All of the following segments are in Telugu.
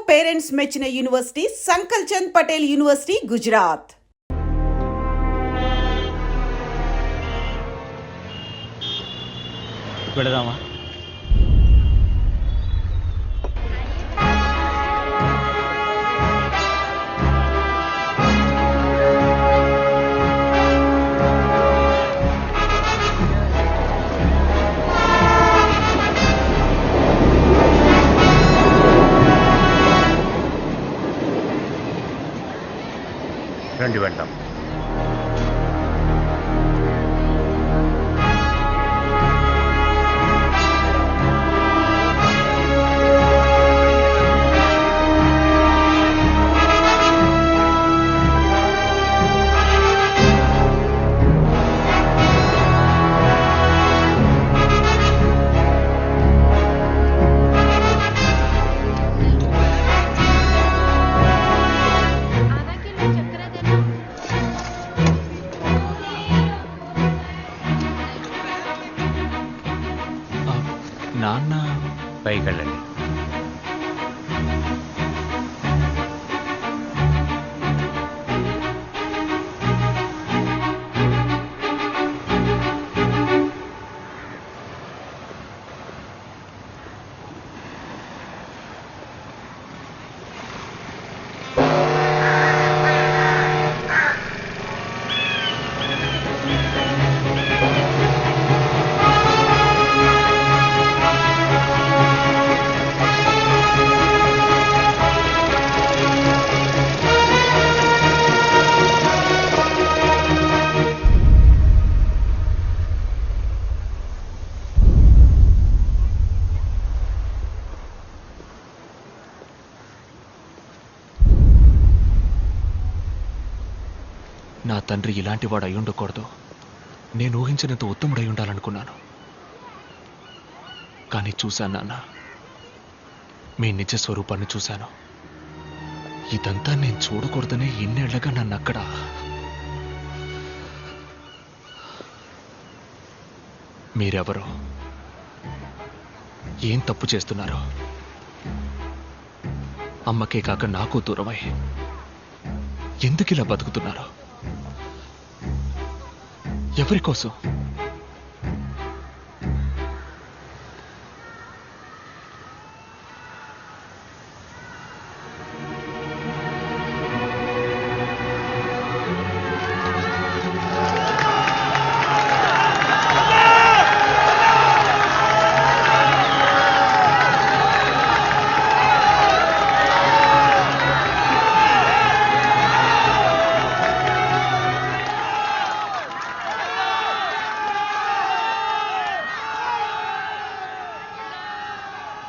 పేరెంట్స్ మెచ్చిన యూనివర్సిటీ సంకల్ చంద్ పటేల్ యూనివర్సిటీ గుజరాత్. వెళదామా? రండి వెళ్దాం. నాన్న పైకి వెళ్ళండి. నా తండ్రి ఇలాంటి వాడు అయి ఉండకూడదు. నేను ఊహించినంత ఉత్తముడై ఉండాలనుకున్నాను. కానీ చూశాను నాన్న, మీ నిజ స్వరూపాన్ని చూశాను. ఇదంతా నేను చూడకూడదనే ఇన్నేళ్లగా నన్ను అక్కడ మీరెవరో, ఏం తప్పు చేస్తున్నారు? అమ్మకే కాక నాకు దూరమై ఎందుకిలా బతుకుతున్నారు? ఎవరి కోసం?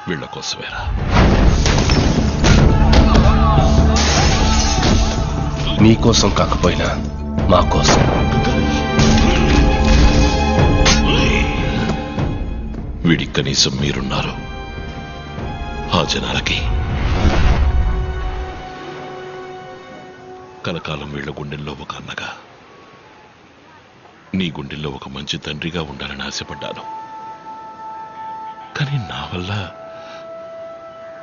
వీళ్ళ కోసమేరా. మీకోసం కాకపోయినా మా కోసం. వీడి కనీసం మీరున్నారు. ఆ జనాలకి కలకాలం వీళ్ళ గుండెల్లో ఒక అన్నగా, నీ గుండెల్లో ఒక మంచి తండ్రిగా ఉండాలని ఆశపడ్డాను. కానీ నా వల్ల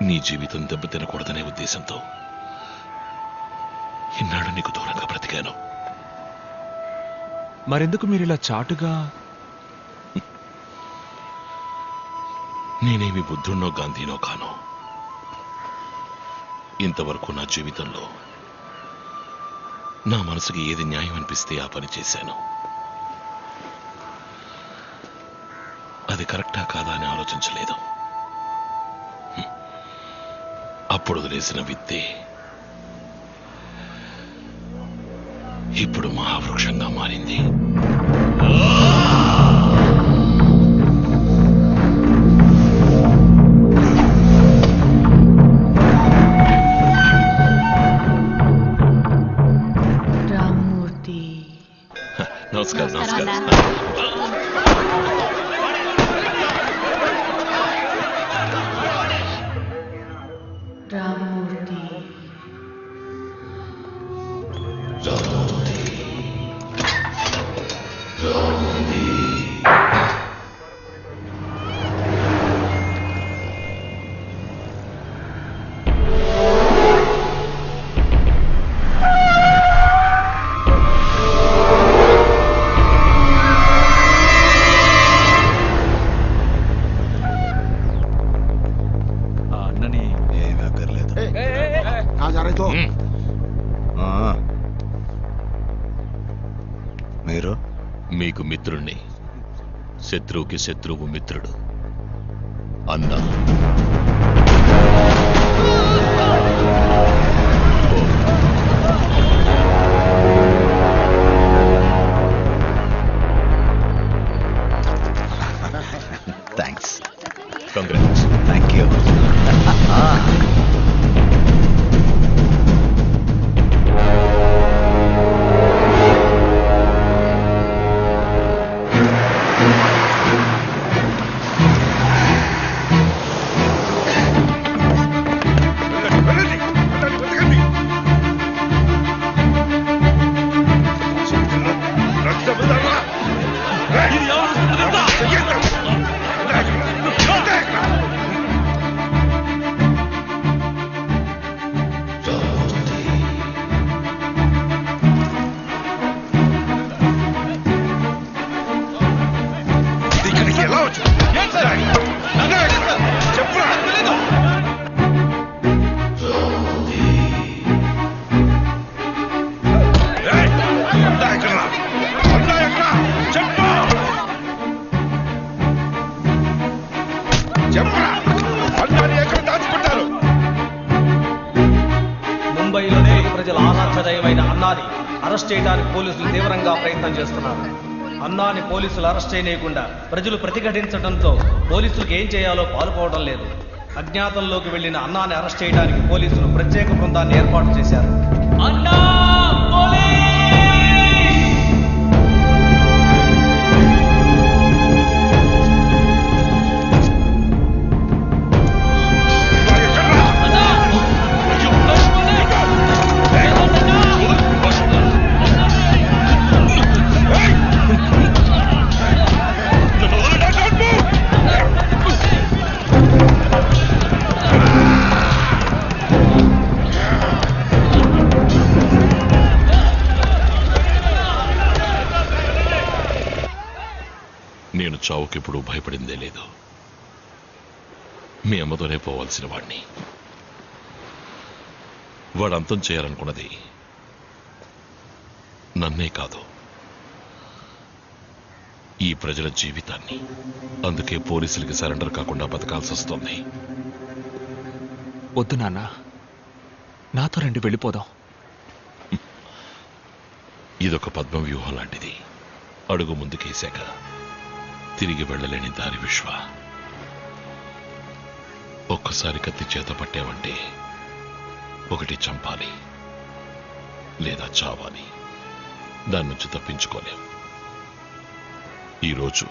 నీ జీవితం దెబ్బతినకూడదనే ఉద్దేశంతో ఇన్నాడు నీకు దూరంగా బ్రతికాను. మరెందుకు మీరు ఇలా చాటుగా? నేనేమి బుద్ధున్నో గాంధీనో కాను. ఇంతవరకు నా జీవితంలో నా మనసుకి ఏది న్యాయం అనిపిస్తే ఆ పని చేశాను. అది కరెక్టా కాదా అని ఆలోచించలేదు. అప్పుడు వదిలేసిన విత్తే ఇప్పుడు మహావృక్షంగా మారింది. రామ్మూర్తి. నమస్కారం. నమస్కారం. రామ్మూర్తి. कहाँ जा रहे तो మీరు మీకు మిత్రుణ్ణి, శత్రువుకి శత్రువు మిత్రుడు. అన్నా థ్యాంక్స్. కంగ్రాట్స్. Thank you. ముంబైలోనే ప్రజల ఆరాధ్యదైవమైన అన్నాని అరెస్ట్ చేయడానికి పోలీసులు తీవ్రంగా ప్రయత్నం చేస్తున్నారు. అన్నాని పోలీసులు అరెస్ట్ చేయకుండా ప్రజలు ప్రతిఘటించడంతో పోలీసులకు ఏం చేయాలో పాల్పోవడం లేదు. అజ్ఞాతంలోకి వెళ్లిన అన్నాని అరెస్ట్ చేయడానికి పోలీసులు ప్రత్యేక బృందాన్ని ఏర్పాటు చేశారు. నేను చావుకెప్పుడు భయపడిందే లేదు. మీ అమ్మతోనే పోవాల్సిన వాడిని. వాడు అంతం చేయాలనుకున్నది నన్నే కాదు, ఈ ప్రజల జీవితాన్ని. అందుకే పోలీసులకి సరెండర్ కాకుండా బతకాల్సి వస్తుంది. వద్దు నాన్న, నాతో రండి, వెళ్ళిపోదాం. ఇదొక పద్మ వ్యూహం లాంటిది. అడుగు ముందుకేశాక తిరిగి వెళ్ళలేని దారి విశ్వ. ఒక్కసారి కత్తి చేత పట్టావంటే ఒకటి చంపాలి లేదా చావాలి. దాని నుంచి తప్పించుకోలేం. ఈరోజు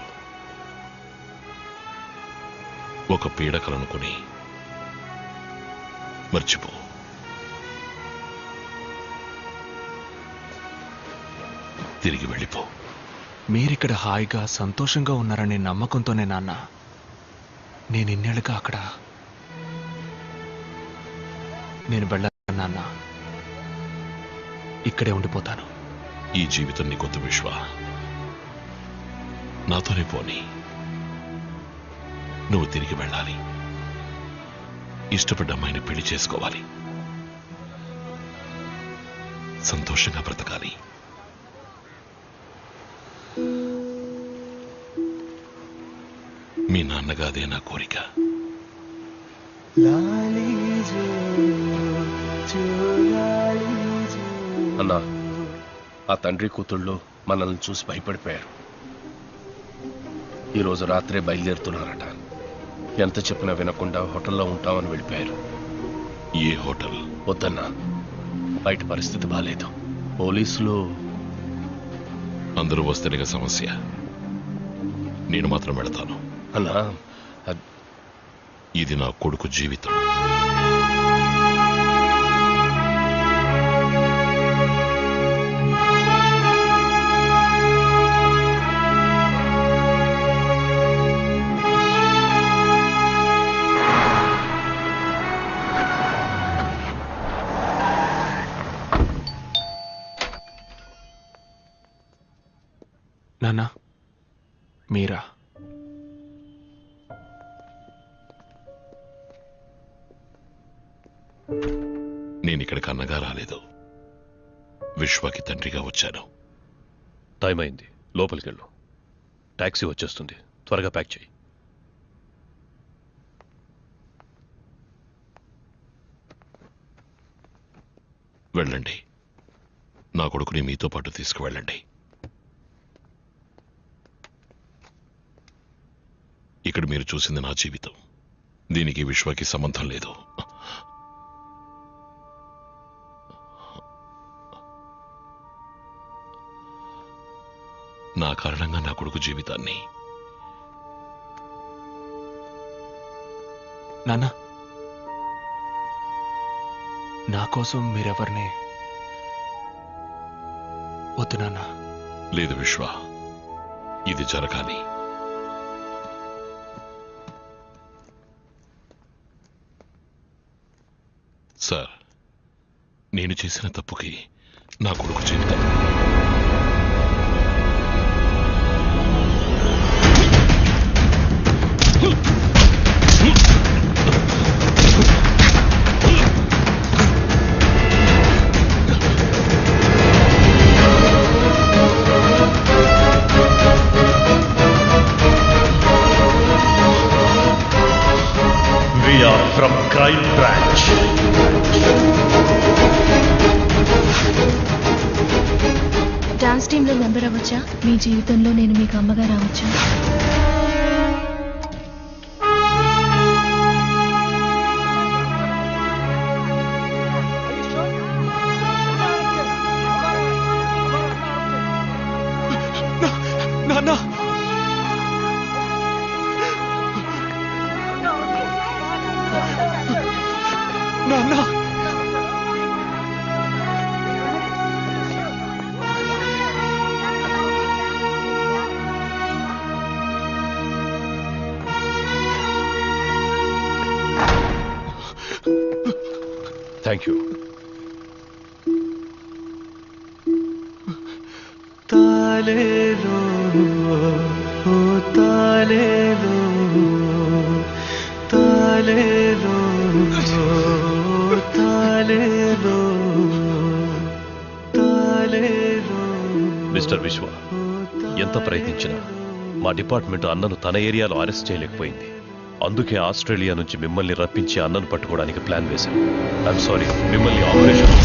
ఒక పీడకలనుకుని మర్చిపో. తిరిగి వెళ్ళిపో. మీరిక్కడ హాయిగా సంతోషంగా ఉన్నారనే నమ్మకంతోనే నాన్న నేను ఇన్నేళ్ళుగా అక్కడ. నేను వెళ్ళాను నాన్న, ఇక్కడే ఉండిపోతాను. ఈ జీవితం నీకొద్దు విశ్వ, నాతోనే పోని. నువ్వు తిరిగి వెళ్ళాలి. ఇష్టపడ్డ అమ్మాయిని పెళ్లి చేసుకోవాలి. సంతోషంగా బ్రతకాలి. మీ నాన్నగా అదే నా కోరిక. అన్నా, ఆ తండ్రి కూతుళ్ళు మనల్ని చూసి భయపడిపోయారు. ఈరోజు రాత్రే బయలుదేరుతున్నారట. ఎంత చెప్పినా వినకుండా హోటల్లో ఉంటామని వెళ్ళిపోయారు. ఏ హోటల్? వద్దన్నా, బయట పరిస్థితి బాలేదు. పోలీసులు అందరూ వస్తేనేగా సమస్య. నేను మాత్రం వెళతాను. అన్నా, ఇది నా కొడుకు జీవితం. నాన్న, మీరా? నేనిక్కడికి అన్నగా రాలేదు, విశ్వకి తండ్రిగా వచ్చాను. టైం అయింది, లోపలికి వెళ్ళు. టాక్సీ వచ్చేస్తుంది, త్వరగా ప్యాక్ చేయి. వెళ్ళండి, నా కొడుకుని మీతో పాటు తీసుకువెళ్ళండి. ఇక్కడ మీరు చూసింది నా జీవితం, దీనికి విశ్వకి సంబంధం లేదు. నా కారణంగా నా కొడుకు జీవితాన్ని నాన్న, నా కోసం మీరెవరిని వద్దు నాన్న. లేదు విశ్వ, ఇది జరగాలి. సార్, నేను చేసిన తప్పుకి నా కొడుకు జీవితం We are from Crime Branch. Dance టీంలో మెంబర్ అవ్వచ్చా? మీ జీవితంలో నేను మీకు అమ్మగా రావచ్చా? నాన్న, నాన్న, థ్యాంక్ యూ. మిస్టర్ విశ్వ, ఎంత ప్రయత్నించినా మా డిపార్ట్మెంట్ అన్నను తన ఏరియాలో అరెస్ట్ చేయలేకపోయింది. అందుకే ఆస్ట్రేలియా నుంచి మిమ్మల్ని రప్పించి అన్నను పట్టుకోవడానికి ప్లాన్ వేశాం. ఐఎమ్ సారీ, మిమ్మల్ని ఆపరేషన్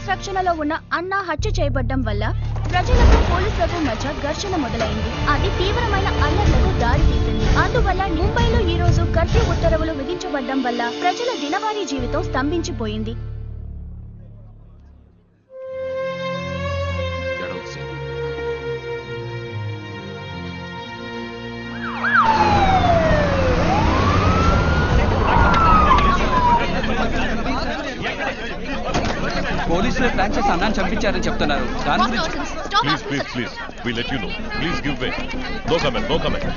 రక్షణలో ఉన్న అన్న హత్య చేయబడ్డం వల్ల ప్రజలకు పోలీసులకు మధ్య ఘర్షణ మొదలైంది. అది తీవ్రమైన అల్లర్లకు దారితీసింది. అందువల్ల ముంబైలో ఈ రోజు కర్ఫ్యూ ఉత్తర్వులు విధించబడ్డం వల్ల ప్రజల దినవారీ జీవితం స్తంభించిపోయింది. అన్నాన్ని చంపించారని చెప్తున్నారు. దాని గురించి please please please we let you know. Please give way. No comment, no comment.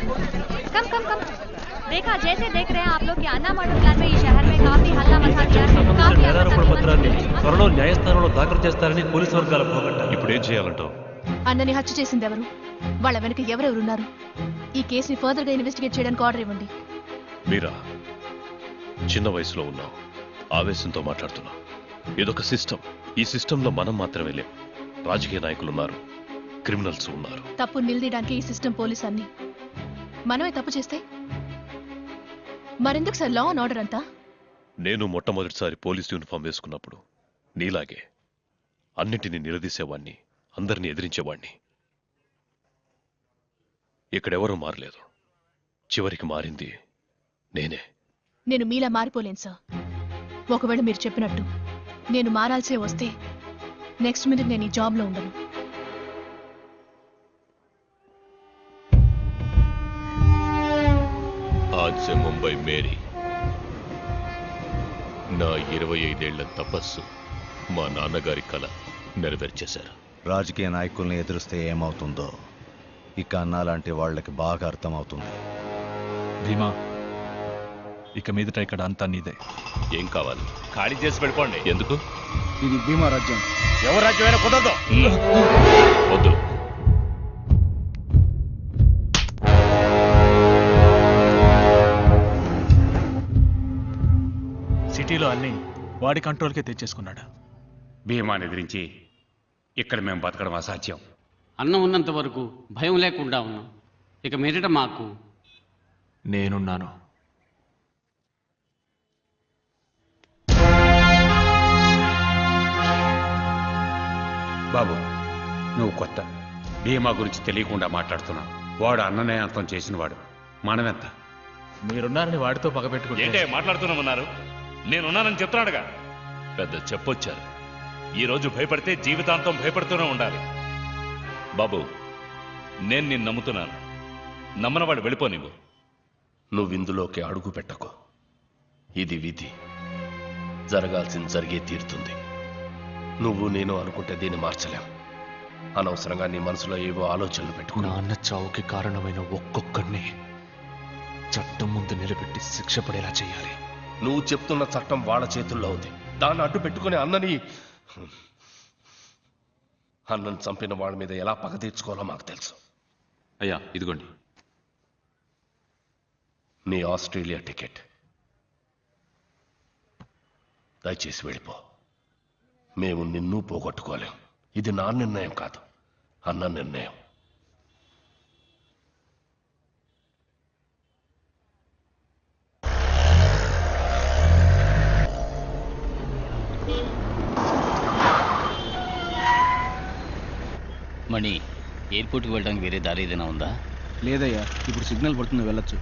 कम देखा जैसे देख रहे हैं आप लोग कि अन्ना मर्डर प्लान में इस शहर में काफी हल्ला मचा दिया है. काफी నేరారోపణ పత్రాన్ని త్వరలో న్యాయస్థానంలో దాఖలు చేస్తారని పోలీసు వర్గాల పోగట్ట. ఇప్పుడు ఏం చేయాలంటావు? అన్నని హత్య చేసింది ఎవరు, వాళ్ళ వెనక ఎవరెవరున్నారు, ఈ కేసుని ఫర్దర్ గా ఇన్వెస్టిగేట్ చేయడానికి ఆర్డర్ ఇవ్వండి. మీరా చిన్న వయసులో ఉన్నావు, ఆవేశంతో మాట్లాడుతున్నావు. ఇదొక సిస్టమ్. ఈ సిస్టంలో మనం మాత్రమే లేం. రాజకీయ నాయకులు ఉన్నారు, క్రిమినల్స్ ఉన్నారు. తప్పు నిలదీయడానికి ఈ సిస్టమ్ పోలీస్ అన్ని. మనమే తప్పు చేస్తే మరెందుకు సార్ లా అండ్ ఆర్డర్ అంతా? నేను మొట్టమొదటిసారి పోలీస్ యూనిఫామ్ వేసుకున్నప్పుడు నీలాగే అన్నింటినీ నిలదీసేవాణ్ణి, అందరినీ ఎదిరించేవాణ్ణి. ఇక్కడెవరూ మారలేదు. చివరికి మారింది నేనే. నేను మీలా మారిపోలేను సార్. ఒకవేళ మీరు చెప్పినట్టు నేను మారాల్సే వస్తే నెక్స్ట్ మినిట్ నేను ఈ జాబ్లో ఉండను. आज से मुंबई मेरी నా 25 ఏళ్ల తపస్సు మా నాన్నగారి కల నెరవేర్చేశారు. రాజకీయ నాయకుల్ని ఎదురిస్తే ఏమవుతుందో ఇక అన్నా లాంటి వాళ్ళకి బాగా అర్థమవుతుంది. భీమా, ఇక మీదట ఇక్కడ అంతా నీదే. ఏం కావాలి? ఖాళీ చేసి వెళ్ళిపోండి. ఎందుకు? ఇది భీమా రాజ్యం. ఎవరు రాజ్యమైనా కుదరదు. వద్దు. సిటీలో అన్ని వాడి కంట్రోల్కే తెచ్చేసుకున్నాడు. భీమాని ఎదిరించి ఇక్కడ మేము బతకడం అసాధ్యం. అన్నం ఉన్నంత వరకు భయం లేకుండా ఉన్నాం. ఇక మీదట మాకు నేనున్నాను. బాబు, నువ్వు కొత్త. భీమా గురించి తెలియకుండా మాట్లాడుతున్నావు. వాడు అన్ననే అంతం చేసినవాడు. మనమెంత? మీరున్నారని వాడితో పగబెట్టుకుంటే ఏంటే మాట్లాడుతున్నామన్నారు? నేనున్నానని చెప్తున్నాడుగా. పెద్ద చెప్పొచ్చారు. ఈరోజు భయపడితే జీవితాంతం భయపడుతూనే ఉండాలి. బాబు, నేను నిన్ను నమ్ముతున్నాను. నమ్మనవాడు వెళ్ళిపోనివ్వు. నువ్విందులోకి అడుగు పెట్టకు. ఇది విధి. జరగాల్సింది జరిగే తీరుతుంది. నువ్వు నేను అనుకుంటే దీన్ని మార్చలేం. అనవసరంగా నీ మనసులో ఏవో ఆలోచనలు పెట్టుకో. నాన్న చావుకి కారణమైన ఒక్కొక్కడిని చట్టం ముందు నిలబెట్టి శిక్ష పడేలా చేయాలి. నువ్వు చెప్తున్న చట్టం వాళ్ళ చేతుల్లో ఉంది. దాన్ని అడ్డు పెట్టుకుని అన్నని చంపిన వాళ్ళ మీద ఎలా పగ తీర్చుకోవాలో మాకు తెలుసు. అయ్యా, ఇదిగోండి. నీ ఆస్ట్రేలియా టికెట్. దయచేసి వెళ్ళిపో. మేము నిన్ను పోగొట్టుకోలేం. ఇది నా నిర్ణయం కాదు, అన్న నిర్ణయం. మణి, ఎయిర్పోర్ట్కి వెళ్ళడానికి వేరే దారి ఏదైనా ఉందా? లేదయ్యా, ఇప్పుడు సిగ్నల్ పడుతుంది, వెళ్ళొచ్చు.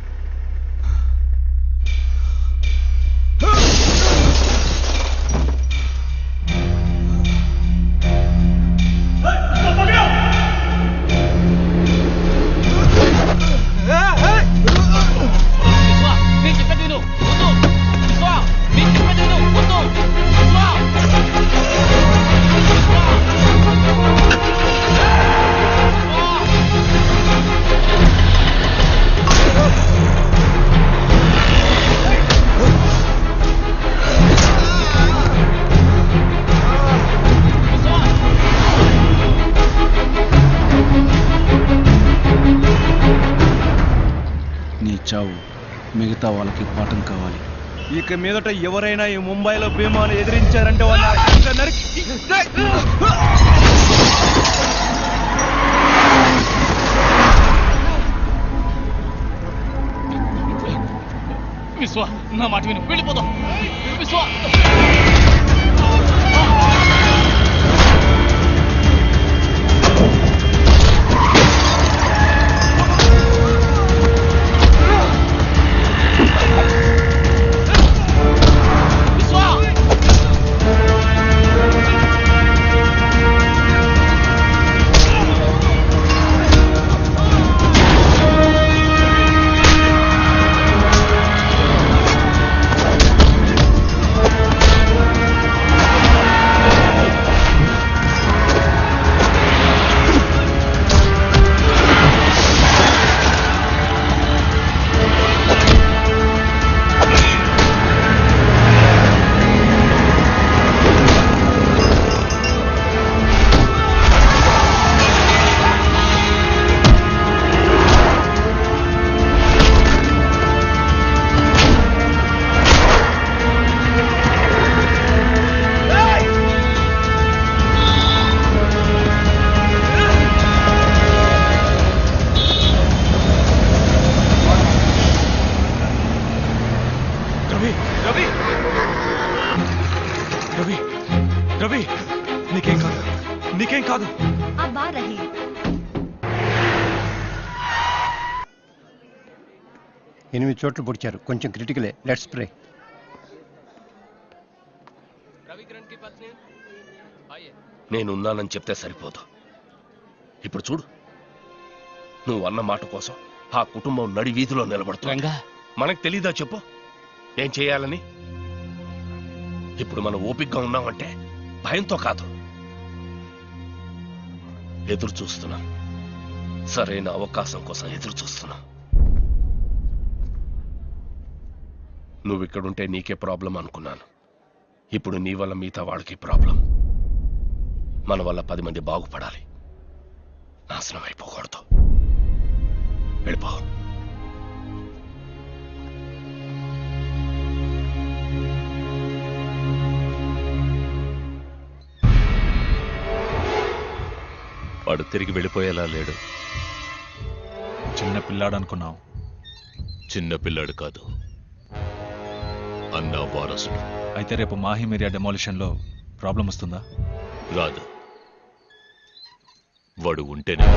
నీ చావు మిగతా వాళ్ళకి పాఠం కావాలి. ఇక మీదట ఎవరైనా ఈ ముంబైలో భీమాను ఎదిరించారంటే విశ్వ, నా మాట విను, వెళ్ళిపోదాం. విశ్వ, 8 చోట్ల పొడిచారు, కొంచెం క్రిటికలే. Let's pray. నేనున్నానని చెప్తే సరిపోదు. ఇప్పుడు చూడు, నువ్వు అన్న మాట కోసం ఆ కుటుంబం నడి వీధిలో నిలబడుతుంది. మనకు తెలీదా చెప్పు ఏం చేయాలని? ఇప్పుడు మనం ఓపికగా ఉన్నామంటే భయంతో కాదు, ఎదురు చూస్తున్నాం. సరైన అవకాశం కోసం ఎదురు చూస్తున్నాం. నువ్వు ఇక్కడుంటే నీకే ప్రాబ్లం అనుకున్నాను. ఇప్పుడు నీ వల్ల మిగతా వాడికి ప్రాబ్లం. మన వల్ల 10 మంది బాగుపడాలి, నాశనం అయిపోకూడదు. వెళ్ళిపో. వాడు తిరిగి వెళ్ళిపోయేలా లేడు. చిన్న పిల్లాడు అనుకున్నావు. చిన్న పిల్లాడు కాదు, అన్నా వారసుడు. అయితే రేపు మాహిమీరియా డెమాలిషన్లో ప్రాబ్లం వస్తుందా? రాదు. వాడు ఉంటేనే.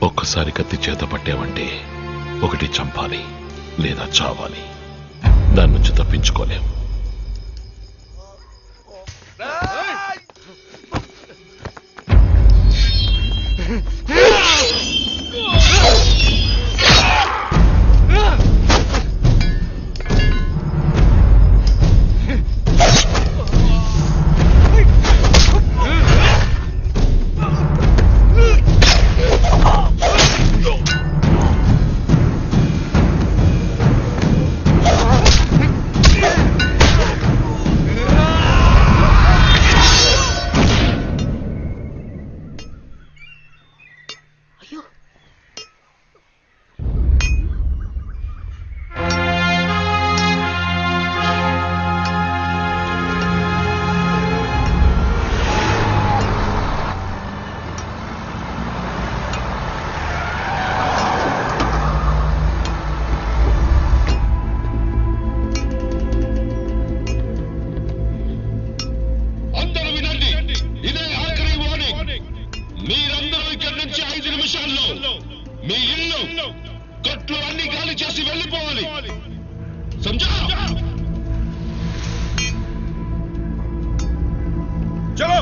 ఒక్కసారి కత్తి చేత పట్టావంటే ఒకటి చంపాలి లేదా చావాలి. దాని నుంచి తప్పించుకోలేం. చలో